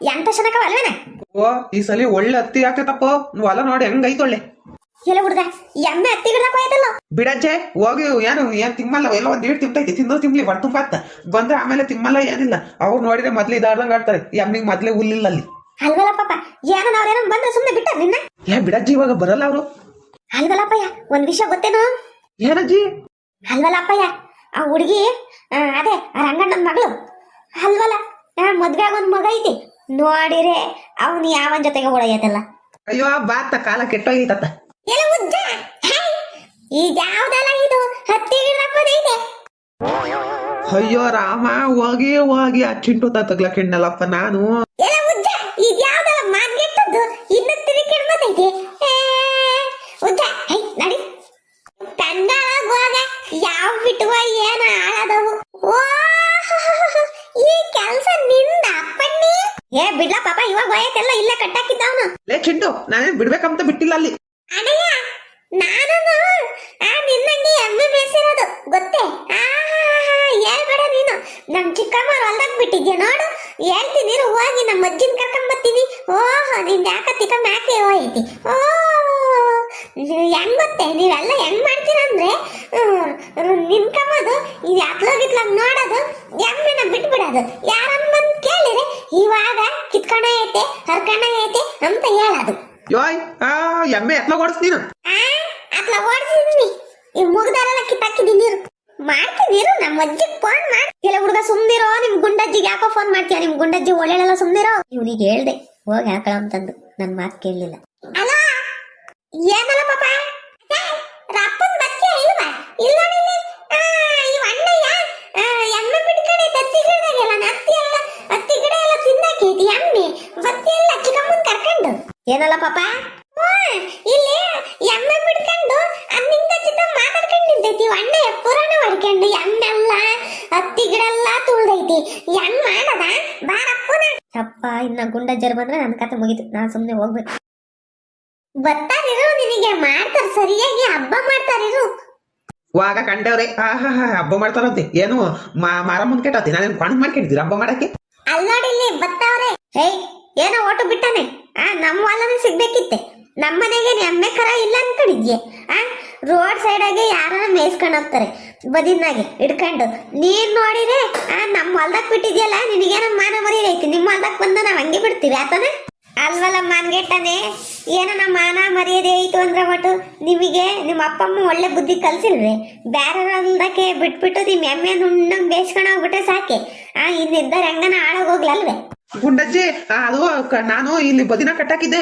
ಎಂತ ಶನಕವ ಅಲ್ವೇನ? ಓ ಈ ಸಲ ಒಳ್ಳೆ ಹತ್ತಿ ಆಗ್ತೈತಪ್ಪ. ಹೊಲ ನೋಡಿ ಹೆಂಗೈತ್ ಒಳ್ಳೆ. ಎಲ್ಲ ಹುಡುಗ ಎಮ್ಮೆ ಹತ್ತಿ ಗಿಡಕ್ಕೆ ಹೋಯ್ತಲ್ಲ. ಬಿಡಜ್ಜೆ ಹೋಗಿ ಏನ್ ತಿಮ್ಮಲ್ಲ, ಎಲ್ಲ ಒಂದ್ ಈಡ್ ತಿಂತೈತಿ, ತಿಂದು ತಿನ್ಲಿ ಹೊಟ್ಟೆ ತುಂಬಾತ್ತ. ಬಂದ್ರೆ ಆಮೇಲೆ ತಿಮ್ಮಲ್ಲ ಏನಿಲ್ಲ. ಅವ್ರು ನೋಡಿದ್ರೆ ಮೊದ್ಲು ಇದಾರ್ದಂಗ ಆಡ್ತಾರೆ. ಎಮ್ಮಿಗೆ ಮೊದ್ಲೇ ಹುಲ್ಲಿಲ್ಲ ಅಲ್ಲಿ. ಅಲ್ವಲ್ಲ ಪಾಪ, ಏನೋ ನಾವ್ರೇನೋ ಬಂದ್ರೆ ಸುಮ್ಮನೆ ಬಿಟ್ಟ ನಿನ್ನ. ಬಿಡಜ್ಜಿ ಇವಾಗ ಬರಲ್ಲ ಅವರು. ಅಲ್ವಲ್ಲಪ್ಪಯ್ಯ, ಒಂದ್ ವಿಷಯ ಗೊತ್ತೇನು? ಏನಜ್ಜಿ? ಅಲ್ವಲ್ಲಪ್ಪಯ್ಯ, ಆ ಹುಡುಗಿ ಅದೇ ರಂಗಣ್ಣನ ಮಗಳು ಅಲ್ವಲ್ಲ, ಮದ್ವೆ ಆಗೊಂದ್ ಮಗ ಐತಿ ನೋಡಿರೆ ಅವನು ಯಾವನ್ ಜೊತೆಗೆ ಓಡಾಯ್ತಲ್ಲ. ಅಯ್ಯೋ ಬಾತ, ಕಾಲ ಕೆಟ್ಟೋಗೈತತ್ತ. ಎಲ್ಲ ಉಜ್ಜ ಈಗ ಯಾವ್ದಲ್ಲ ಇದು ಹತ್ತಿ ಗಿಡಕ್ಕೆ. ಅಯ್ಯೋ ರಾಮ, ಹೋಗಿ ಹೋಗಿ ಆ ಚಿಂಟು ತಗ್ಲಕ್ಕಿಣ್ಣಲ್ಲಪ್ಪ ನಾನು. ಎಲ್ಲ ಉಜ್ಜ ಈಗ ಯಾವ್ದಲ್ಲ ಮಾನ್ಗೆಟ್ಟದ್ದು ಇನ್ನು ತಿರುಗಿಡ್ ಬಂದೈತಿ. ಉಜ್ಜ ಹೈ ನಡಿ ಕನ್ನಡ ಯಾವ ಬಿಟ್ಟುವ ಏನ ಆಳದವು. ಓ ಈ ಕೆಲ್ಸ ನಿಂದ ಅಪ್ಪಣ್ಣಿ. ಬಿಡ್ಲಾ ಪಾಪ, ಇವಾಗ ಹೋಯತೆಲ್ಲ ಇಲ್ಲೇ ಕಟ್ಟಾಕಿದ್ದವನು. ಲೇ ಚಿಂಟು, ನಾನೇನ್ ಬಿಡ್ಬೇಕಂತ ಬಿಟ್ಟಿಲ್ಲ ಅಲ್ಲಿ. ಅಣ್ಣಯ್ಯ, ನಾನು ನಿನ್ನಂಗೆ ಎಮ್ಮೆ ಬೇಸಿರೋದು ಗೊತ್ತೇ. ಹೇಳ್ಬೇಡ ನೀನು. ನಮ್ ಚಿಕ್ಕಮ್ಮ ಹೊಲ್ದಾಗ ಬಿಟ್ಟಿದ್ಯಾ ನೋಡು. ಹೇಳ್ತೀನಿ ಹೋಗಿ ನಮ್ಮ ಅಜ್ಜಿನ ಕರ್ಕೊಂಡ್ ಬರ್ತೀನಿ. ಓಹೋ, ನಿಂದ ಯಾಕ ತಿಕ್ಕ ಮ್ಯಾಕೆ ಹೋಯ್ತಿ. ಓ ಹೆಂಗ್ ಗೊತ್ತೇ, ನೀವೆಲ್ಲ ಹೆಂಗ್ ಮಾಡ್ತೀರ ಅಂದ್ರೆ ನಿನ್ಕಮ್ಮದು ಇದು ಅತ್ಲಾಗಿತ್ಲಾಗ ನೋಡೋದು, ಎಮ್ಮೆನ ಬಿಟ್ಬಿಡೋದು. ಯಾರನ್ನ ಬಂದು ಕೇಳಿದ್ರೆ ಇವಾಗ ಕಿತ್ಕೊಂಡ ಐತೆ ಹರ್ಕೊಂಡ ಐತೆ ಅಂತ ಹೇಳೋದು. ಯೋಯ್ ಎಮ್ಮೆ ಎತ್ಲ ಓಡಿಸ್ತೀನ. ಅತ್ಲ ಓಡಿಸಿದ್ನಿ, ಈ ಮುಗ್ದಾರೆಲ್ಲ ಕಿತ್ತಾಕಿದ್ದೀನಿ. ಮಾಡ್ತಿದ್ದೀರು ನಮ್ಮ ಅಜ್ಜಿಗೆ ಫೋನ್ ಮಾಡಿ. ಎಲ್ಲ ಹುಡುಗ ಸುಮ್ನಿರೋ, ನಿಮ್ ಗುಂಡಜ್ಜಿಗೆ ಯಾಕೋ ಫೋನ್ ಮಾಡ್ತೀಯ? ನಿಮ್ ಗುಂಡಜ್ಜಿ ಒಳ್ಳೆಲ್ಲ ಸುಮ್ನಿರೋ. ಇವನಿಗೆ ಹೇಳ್ದೆ ಹೋಗಿ ಹಾಕಳ ಅಂತಂದು, ನನ್ ಮಾತು ಕೇಳಲಿಲ್ಲ. ಅಲೋ, ಏನಲ್ಲ ಪಾಪ, ರಪ್ಪನ್ ಬಚ್ಚೆ ಇಲ್ವಾ? ಇಲ್ಲ ಇವ ಅಣ್ಣಯ್ಯ ಎಮ್ಮೆ ಬಿಟ್ಕಡೆ ತತ್ತಿ ಗಿಡದಾಗೆಲ್ಲ ಹತ್ತಿ ಗಿಡ ಎಲ್ಲ ತಿನ್ನಾಕೈತಿ ಎಮ್ಮೆ. ಬತ್ತಿ ಎಲ್ಲ ಚಿಕ್ಕಮ್ಮನ್ ಕರ್ಕೊಂಡು. ಏನಲ್ಲ ಪಾಪ, ಇಲ್ಲಿ ಎಮ್ಮೆ ಬಿಡ್ಕೊಂಡು ಅನ್ನಿಂದ ಚಿತ್ತ ಮಾತಾಡ್ಕೊಂಡು ನಿಂತೈತಿ. ಅಣ್ಣ ಪುರಾಣ ಮಾಡ್ಕೊಂಡು ಎಮ್ಮೆಲ್ಲ ಹತ್ತಿ ಗಿಡ ಎಲ್ಲ ತುಳ್ದೈತಿ. ಹೆಂಗ್ ಮಾಡದ ಬಾರಪ್ಪನ. ಅಪ್ಪ, ಇನ್ನ ಗುಂಡಜ್ಜರ್ ಬಂದ್ರೆ ನನ್ನ ಕತೆ ಮುಗೀತು. ನಾ ಸುಮ್ನೆ ಹೋಗ್ಬೇಕು. ಬರ್ತಾರಿರು, ನಿನಗೆ ಮಾಡ್ತಾರ ಸರಿಯಾಗಿ ಹಬ್ಬ ಮಾಡ್ತಾರಿರು. ವಾಗ ಕಂಡವ್ರೆ ಹಬ್ಬ ಮಾಡ್ತಾರಂತೆ. ಏನು ಮಾರಮ್ಮನ್ ಕೆಟ್ಟತಿ, ನಾನೇನು ಕಾಣ್ ಮಾಡ್ಕೊಂಡಿದ್ದೀರ ಹಬ್ಬ ಮಾಡಕ್ಕೆ? ಅಲ್ಲಾಡಿಲ್ಲಿ ಬತ್ತಾವ್ರೆ. ಹೇ ಏನೋ ಓಟು ಬಿಟ್ಟಾನೆ. ನಮ್ಮ ಹೊಲನೇ ಸಿಗ್ಬೇಕಿತ್ತೆ. ನಮ್ಮನೆಗೆ ಎಮ್ಮೆ ಕರ ಇಲ್ಲ ಅನ್ಕೊಂಡಿದ್ಯೆ. ರೋಡ್ ಸೈಡ್ ಆಗಿ ಯಾರನ್ನ ಮೇಯ್ಸ್ಕೊಂಡು ಹೋಗ್ತಾರೆ ಬದಿನಾಗೆ ಇಡ್ಕೊಂಡು. ನೀನ್ ನೋಡಿದ್ರೆ ನಮ್ಮ ಹೊಲ್ದಾಗ ಬಿಟ್ಟಿದ್ಯಲ್ಲ, ನಿನಗೇನ ಮಾನ ಮರಿ ಐತಿ. ನಿಮ್ಮ ಹೊಲ್ದಾಗ ಬಂದು ನಾವ್ ಹಂಗೆ ಬಿಡ್ತೀವಿ ಆತನ? ಅಲ್ವಲ್ಲ ಮಾನ್ಗೆಟ್ಟನೆ, ಏನೋ ನಮ್ಮ ಮಾನ ಮರ್ಯಾದೆ ಐತು ಅಂದ್ರೆ ಒಟ್ಟು ನಿಮಗೆ ನಿಮ್ಮ ಅಪ್ಪಮ್ಮ ಒಳ್ಳೆ ಬುದ್ಧಿ ಕಲ್ಸಿಲ್ರಿ. ಬೇರೆ ಹೊಲ್ದಕ್ಕೆ ಬಿಟ್ಬಿಟ್ಟು ನಿಮ್ ಎಮ್ಮೆ ನುಣ್ಣಂಗ್ ಬೇಯಿಸ್ಕೊಂಡು ಹೋಗ್ಬಿಟ್ರೆ ಸಾಕೆ. ಇನ್ನಿದ್ದ ಹೆಂಗನ ಆಳೋಗೋಗ್ಲಲ್ವೇ? ಗುಂಡಜ್ಜಿ, ಅದು ನಾನು ಇಲ್ಲಿ ಬದಿನ ಕಟ್ಟಾಕಿದ್ದೆ,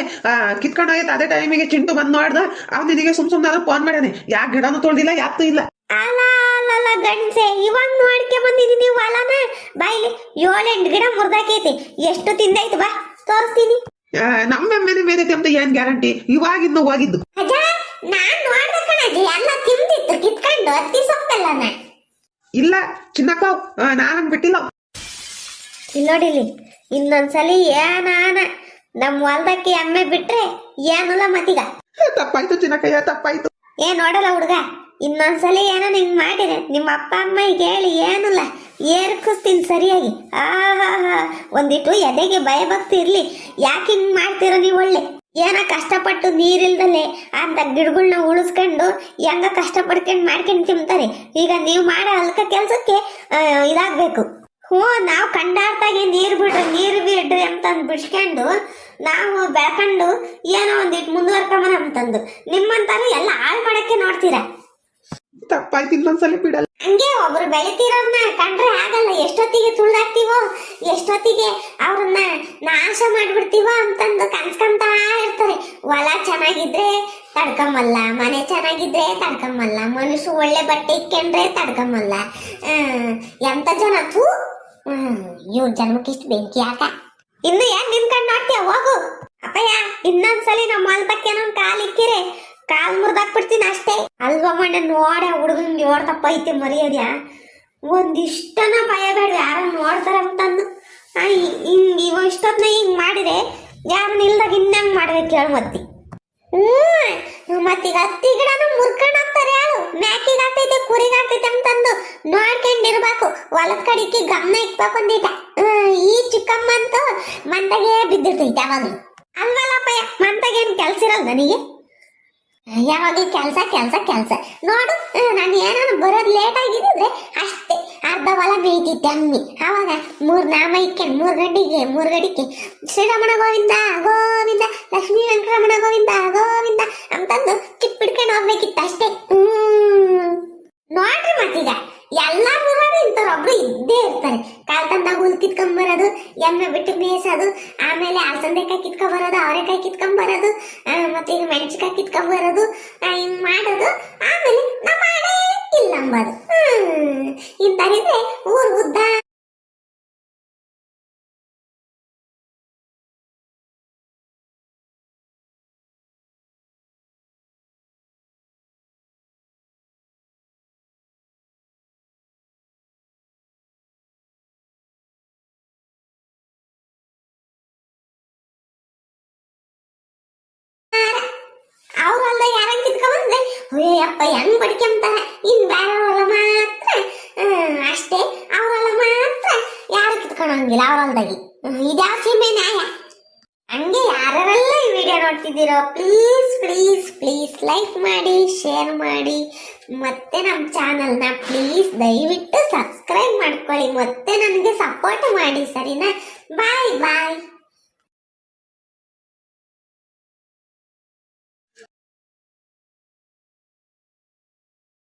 ಕಿತ್ಕೊಂಡು ಹೋಯ್ತು. ಅದೇ ಟೈಮಿಗೆ ಚಿಂಟು ಬಂದ್ ನೋಡ್ದ. ಅವ್ನು ನಿನಗೆ ಸುಮ್ನೆ ಫೋನ್ ಮಾಡ್ಯಾನೆ. ಯಾಕೆ ಗಿಡನೂ ತೊಳ್ದಿಲ್ಲ, ಯಾತು ಇಲ್ಲ. ಅಲ್ಲ ಗಂಡ್ಸೆ, ಇವಾಗ ನೋಡ್ಕೆ ಬಂದಿದ್ದೀನಿ ಹೊಲನ. ಬಾಯಿಲಿ 7-8 ಗಿಡ ಮುರ್ದಾಕೈತಿ. ಎಷ್ಟು ತಿಂದೈತು ಬಾ ತೋರಿಸ್ತೀನಿ. ನಮ್ಮೆಮ್ಮೆನೆ ಮೇಲೆ ಅಂತ ಏನ್ ಗ್ಯಾರಂಟಿ? ಇವಾಗಿನ್ನು ಹೋಗಿದ್ದು ಅಜ್ಜ, ನಾನ್ ನೋಡ್ದೆ ಕಣಜ್ಜಿ, ಎಲ್ಲ ತಿಂತಿತ್ತು ಕಿತ್ಕೊಂಡು ಹತ್ತಿ ಸೊಪ್ಪೆಲ್ಲನ. ಇಲ್ಲ ಚಿನ್ನಕ್ಕ, ನಾನ್ ಬಿಟ್ಟಿಲ್ಲ. ಇಲ್ಲಿ ನೋಡಿಲಿ, ಇನ್ನೊಂದ್ಸಲಿ ಏನಾನ ನಮ್ ಹೊಲ್ದಕ್ಕೆ ಎಮ್ಮೆ ಬಿಟ್ರೆ ಏನಲ್ಲ ಮತ್ತೀಗ. ತಪ್ಪಾಯ್ತು ಚಿನ್ನಕ್ಕಯ್ಯ, ತಪ್ಪಾಯ್ತು. ನೋಡಲ್ಲ ಹುಡ್ಗ, ಇನ್ನೊಂದ್ಸಲಿ ಏನೋ ಹಿಂಗ್ ಮಾಡಿದೆ ನಿಮ್ಮ ಅಪ್ಪ ಅಮ್ಮ ಈಗ ಹೇಳಿ ಏನಲ್ಲ ಏರ್ಕಿಸ್ತೀನಿ ಸರಿಯಾಗಿ. ಒಂದಿಟ್ಟು ಎದೆಗೆ ಭಯ ಭಕ್ತಿ ಇರ್ಲಿ. ಯಾಕೆ ಹಿಂಗ್ ಮಾಡ್ತೀರ ನೀವು? ಒಳ್ಳೆ ಏನ ಕಷ್ಟಪಟ್ಟು ನೀರಿಲ್ದಲೆ ಅಂತ ಗಿಡಗಳನ್ನ ಉಳಿಸ್ಕೊಂಡು ಹೆಂಗ ಕಷ್ಟಪಡ್ಕೊಂಡು ಮಾಡ್ಕೊಂಡು ತಿಂತಾರೆ. ಈಗ ನೀವು ಮಾಡೋ ಅಲ್ಕ ಕೆಲ್ಸಕ್ಕೆ ಇದಾಗ್ಬೇಕು. ನಾವು ಕಂಡಾಡ್ತಾಗೆ ನೀರು ಬಿಡ್ರಿ ಅಂತಂದು ಬಿಡ್ಸ್ಕೊಂಡು ನಾವು ಬೆಳ್ಕೊಂಡು ಏನೋ ಒಂದಿಟ್ಟು ಮುಂದುವರ್ಕೊಂಬನ ಅಂತಂದು ನಿಮ್ಮಂತಾನು ಎಲ್ಲ ಹಾಳು ಮಾಡಕ್ಕೆ ನೋಡ್ತೀರ. ತಪ್ಪಾಯ್ತು, ಇನ್ನೊಂದ್ಸಲಿ ಬಿಡಲ್ಲ. ಹಂಗೆ ಒಬ್ರು ಬೆಳಿತಿರೋರ್ನ ಕಂಡ್ರೆ ಆಗಲ್ಲ. ಎಷ್ಟೊತ್ತಿಗೆ ತುಳ್ದಾಕ್ತಿವೋ, ಎಷ್ಟೊತ್ತಿಗೆ ಅವ್ರನ್ನ ನಾಶ ಮಾಡ್ಬಿಡ್ತೀವೋ ಅಂತಂದು ಕನ್ಸ್ಕೊಂತ ಇರ್ತಾರೆ. ಹೊಲ ಚೆನ್ನಾಗಿದ್ರೆ ತಡ್ಕಂಬಲ್ಲ, ಮನೆ ಚೆನ್ನಾಗಿದ್ರೆ ತಡ್ಕಂಬಲ್ಲ, ಮನುಷ್ಯ ಒಳ್ಳೆ ಬಟ್ಟೆ ಇಕ್ಕೊಂಡ್ರೆ ತಡ್ಕಂಬಲ್ಲ. ಎಂತ ಜನ ತೂ ಇವ್ರ ಜನ್ಮಕ್ಕಿಷ್ಟು ಬೆಂಕಿ ಯಾಕ? ಇನ್ನು ಏನ್ ನಿನ್ಕಂಡ್ ನೋಡ್ತೀಯ? ಹೋಗು ಅಪ್ಪಯ್ಯ. ಇನ್ನೊಂದ್ಸಲಿ ನಮ್ಮ ಹೊಲ್ದಕ್ಕೇನೋ ಕಾಲ್ ಇಕ್ಕಿರೆ ಕಾಲ್ ಮುರ್ದಾಕ್ಬಿಡ್ತೀನಿ ಅಷ್ಟೇ. ಅಲ್ವಾ ಮಣ್ಣೆ ನೋಡ ಹುಡುಗನ್ ಓಡ್ತಪ್ಪ ಐತೆ ಮರ್ಯಾದ್ಯಾ. ಒಂದಿಷ್ಟನ ಭಯ ಬೇಡ, ಯಾರ ನೋಡ್ತಾರ ಅಂತಂದು. ಇವ ಇಷ್ಟೊತ್ನ ಹಿಂಗ್ ಮಾಡಿದ್ರೆ ಯಾರನ್ನ ಇಲ್ದಾಗ ಇನ್ನಂಗ್ ಮಾಡ್ಬೇಕು ಹೇಳ ಮತ್ತಿ. ಮತ್ತೀಗ ಹತ್ತಿ ಗಿಡನು ಮುರ್ಕೊಂಡ್ ಹೋಗ್ತಾರೆ ಹೇಳು. ಮ್ಯಾಕಿಗೆ ಆಗ್ತೈತೆ ಕುರಿಗೆ ಆಗ್ತೈತೆ ಅಂತಂದು ನೋಡ್ಕೊಂಡಿರ್ಬೇಕು. ಹೊಲದ ಕಡೆಗೆ ಗಮನ ಇಕ್ಬೇಕು ಅಂದಿಟ. ಈ ಚಿಕ್ಕಮ್ಮ ಅಂತೂ ಮಂತಗೆ ಬಿದ್ದಿರ್ತೈತೆ ಯಾವಾಗ್ಲೂ. ಅಲ್ವಲ್ಲಪ್ಪಯ್ಯ, ಮಂತಗೇನು ಕೆಲ್ಸ ಇರಲ್ಲ ನನಗೆ. ಯಾವಾಗಲೂ ಕೆಲಸ ಕೆಲಸ ಕೆಲಸ. ನೋಡು, ನಾನು ಏನಾದ್ರು ಬರೋದು ಲೇಟ್ ಆಗಿದ್ರೆ ಅಷ್ಟೇ. ಅರ್ಧ ಹೊಲ ಮೇಯ್ತಿದ್ದೆ ಅಮ್ಮಿ. ಆವಾಗ 3 ನಾಮ ಇಕ್ಕೇನು 3 ಗಡಿಗೆ ಶ್ರೀರಮಣ ಗೋವಿಂದ ಗೋವಿಂದ, ಲಕ್ಷ್ಮೀ ವೆಂಕಟರಮಣ ಗೋವಿಂದ ಗೋವಿಂದ ಅಂತಂದು ಕಿಪ್ಪಿಡ್ಕೊಂಡು ಹೋಗ್ಬೇಕಿತ್ತು ಅಷ್ಟೇ. ನೋಡ್ರಿ ಮತ್ತೀಗ ಎಲ್ಲಾ ಊರಾಗ ಇಂಥವ್ರೊಬ್ರು ಇದ್ದೇ ಇರ್ತಾರೆ. ಕಾಲ್ತಂದಾಗ ಹುಲ್ ಕಿತ್ಕೊಂಬರೋದು, ಎಮ್ಮೆ ಬಿಟ್ಟು ಮೇಯ್ಸೋದು, ಆಮೇಲೆ ಅಲಸಂದೆಕಾಯಿ ಕಿತ್ಕೊಂಬರೋದು, ಅವರೆಕಾಯಿ ಕಿತ್ಕೊಂಬರೋದು, ಮತ್ತೆ ಈಗ ಮೆಣಸಿಕಾಯಿ ಕಿತ್ಕೊಂಬರೋದು, ಹಿಂಗ್ ಮಾಡೋದು. ಆಮೇಲೆ ನಾ ಮಾಡೇ ಇಲ್ಲ ಅಂಬೋದು. ಇಂಥವ್ರಿದ್ರೆ ಊರ್ ಉದ್ದ. ಅವ್ರ ಹೊಲ್ದಾಗ ಯಾರಂಗ್ ಕಿತ್ಕೊಂಡ್ಬಂದ್ರೆ ಅಪ್ಪ ಹೆಂಗ್ ಬಡ್ಕೊಂತಾರ. ಇನ್ ಬೇರೆ ಹೊಲ ಮಾತ್ರ ಅಷ್ಟೇ, ಅವ್ರ ಹೊಲ ಮಾತ್ರ ಯಾರು ಕಿತ್ಕೊಂಡಂಗಿಲ್ಲ ಅವ್ರ ಹೊಲ್ದಾಗಿ. ಇದ್ಯಾವ ಸೀಮೆ ನ್ಯಾಯ? ಹಂಗೆ ಯಾರೆಲ್ಲ ಈ ವಿಡಿಯೋ ನೋಡ್ತಿದ್ದೀರೋ ಪ್ಲೀಸ್ ಪ್ಲೀಸ್ ಪ್ಲೀಸ್ ಲೈಕ್ ಮಾಡಿ, ಶೇರ್ ಮಾಡಿ, ಮತ್ತೆ ನಮ್ಮ ಚಾನಲ್ನ ಪ್ಲೀಸ್ ದಯವಿಟ್ಟು ಸಬ್ಸ್ಕ್ರೈಬ್ ಮಾಡ್ಕೊಳ್ಳಿ. ಮತ್ತೆ ನನಗೆ ಸಪೋರ್ಟ್ ಮಾಡಿ, ಸರಿನಾ? ಬಾಯ್ ಬಾಯ್.